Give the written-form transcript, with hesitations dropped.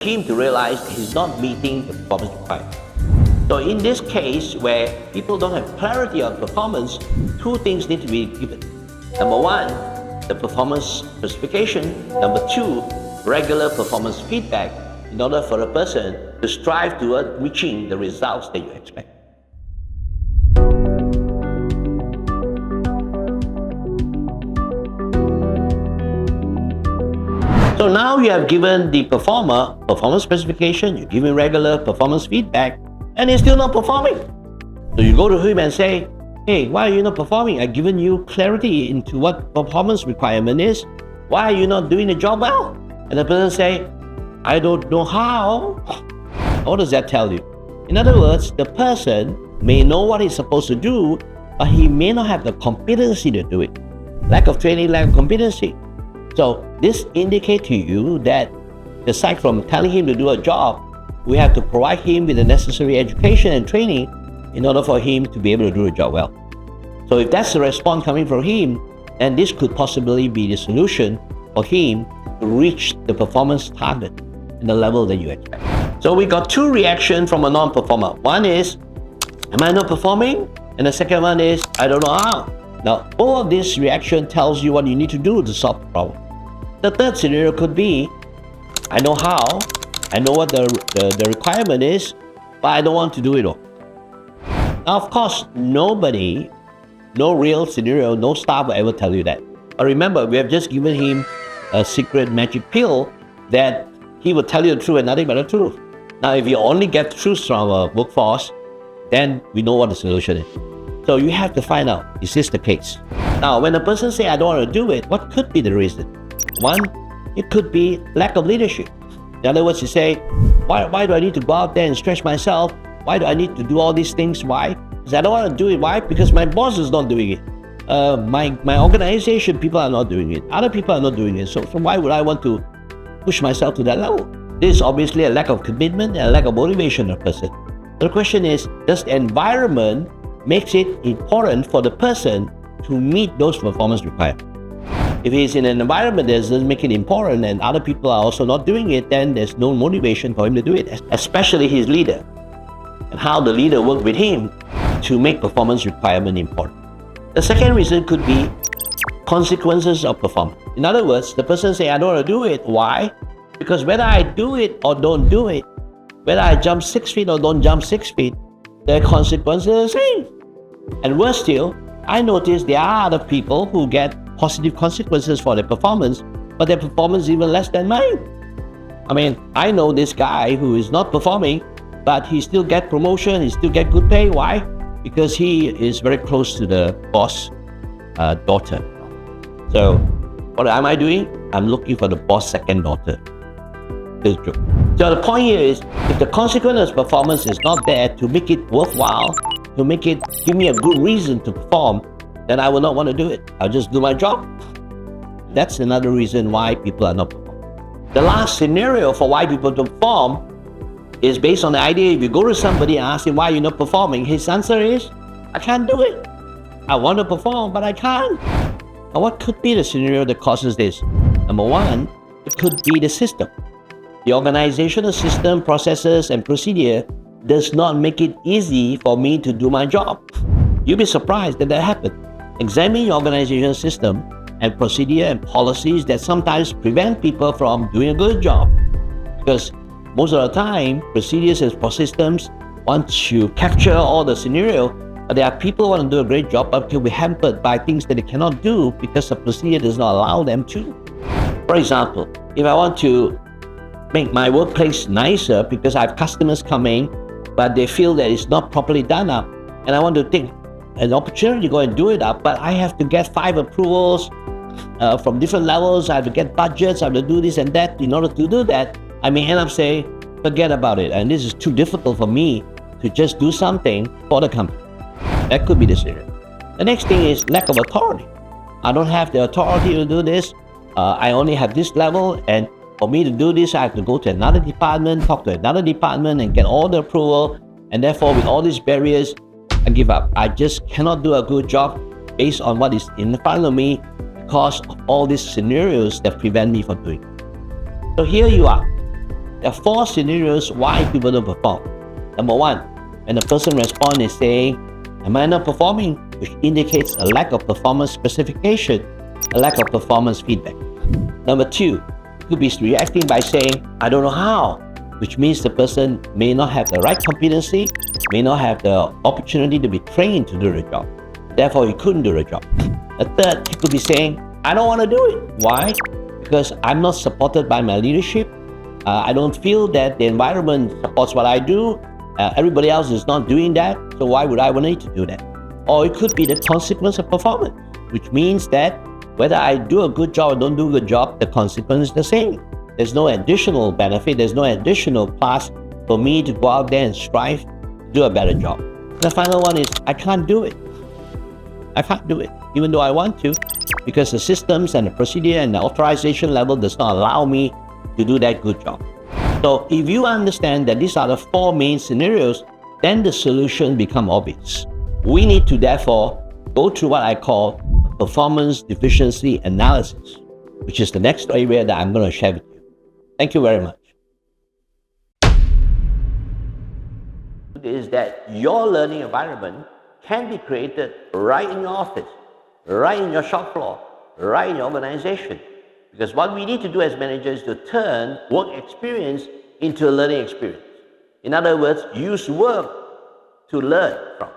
him to realize he's not meeting the performance requirement. So in this case, where people don't have clarity on performance, two things need to be given. Number one, the performance specification. Number two, regular performance feedback in order for a person to strive toward reaching the results that you expect. So now you have given the performer performance specification, you give him regular performance feedback, and he's still not performing. So you go to him and say, hey, why are you not performing? I've given you clarity into what performance requirement is. Why are you not doing the job well? And the person say, I don't know how. What does that tell you? In other words, the person may know what he's supposed to do, but he may not have the competency to do it. Lack of training, lack of competency. So this indicates to you that aside from telling him to do a job, we have to provide him with the necessary education and training in order for him to be able to do the job well. So if that's the response coming from him, then this could possibly be the solution for him to reach the performance target in the level that you expect. So we got two reactions from a non-performer. One is, am I not performing? And the second one is, I don't know how. Now, all of this reaction tells you what you need to do to solve the problem. The third scenario could be, I know how, I know what the requirement is, but I don't want to do it all. Now, of course, nobody, no real scenario, no staff will ever tell you that. But remember, we have just given him a secret magic pill that he will tell you the truth and nothing but the truth. Now, if you only get truth from our workforce, then we know what the solution is. So you have to find out, is this the case? Now, when a person says, I don't want to do it, what could be the reason? One, it could be lack of leadership. In other words, you say, why do I need to go out there and stretch myself? Why do I need to do all these things? Why? Because I don't want to do it. Why? Because my boss is not doing it. My organization, people are not doing it. Other people are not doing it. So why would I want to push myself to that level? This is obviously a lack of commitment and a lack of motivation of a person. The question is, does the environment makes it important for the person to meet those performance requirements? If he's in an environment that doesn't make it important and other people are also not doing it, then there's no motivation for him to do it, especially his leader, and how the leader worked with him to make performance requirement important. The second reason could be consequences of performance. In other words, the person say, I don't want to do it. Why? Because whether I do it or don't do it, whether I jump 6 feet or don't jump 6 feet, the consequences are the same. And worse still, I notice there are other people who get positive consequences for their performance, but their performance is even less than mine. I mean, I know this guy who is not performing, but he still get promotion, he still get good pay. Why? Because he is very close to the boss' daughter. So what am I doing? I'm looking for the boss' second daughter. This is true. So the point here is, if the consequence of performance is not there to make it worthwhile, to make it give me a good reason to perform, then I will not want to do it. I'll just do my job. That's another reason why people are not performing. The last scenario for why people don't perform is based on the idea, if you go to somebody and ask him why you're not performing, his answer is, I can't do it. I want to perform, but I can't. Now, what could be the scenario that causes this? Number one, it could be the system. The organizational system, processes, and procedure does not make it easy for me to do my job. You'll be surprised that happens. Examine your organizational system and procedure and policies that sometimes prevent people from doing a good job. Because most of the time, procedures and systems want to capture all the scenario, but there are people who want to do a great job but can be hampered by things that they cannot do because the procedure does not allow them to. For example, if I want to make my workplace nicer because I have customers coming, but they feel that it's not properly done up, and I want to take an opportunity to go and do it up, but I have to get 5 approvals from different levels. I have to get budgets, I have to do this and that. In order to do that, I may end up saying, forget about it, and this is too difficult for me to just do something for the company. That could be the scenario. The next thing is lack of authority. I don't have the authority to do this. I only have this level, and for me to do this, I have to go to another department, talk to another department, and get all the approval. And therefore, with all these barriers, I give up. I just cannot do a good job based on what is in front of me because of all these scenarios that prevent me from doing it. So here you are. There are 4 scenarios why people don't perform. Number 1, when the person responds is saying, am I not performing? Which indicates a lack of performance specification, a lack of performance feedback. Number 2, it could be reacting by saying, I don't know how, which means the person may not have the right competency, may not have the opportunity to be trained to do the job. Therefore, he couldn't do the job. A third, he could be saying, I don't want to do it. Why? Because I'm not supported by my leadership. I don't feel that the environment supports what I do. Everybody else is not doing that, so why would I need to do that? Or it could be the consequence of performance, which means that whether I do a good job or don't do a good job, the consequence is the same. There's no additional benefit, there's no additional plus for me to go out there and strive to do a better job. The final one is, I can't do it. I can't do it, even though I want to, because the systems and the procedure and the authorization level does not allow me to do that good job. So if you understand that these are the 4 main scenarios, then the solution becomes obvious. We need to therefore go through what I call performance deficiency analysis, which is the next area that I'm going to share with you. Thank you very much. Is that your learning environment can be created right in your office, right in your shop floor, right in your organization. Because what we need to do as managers is to turn work experience into a learning experience. In other words, use work to learn from.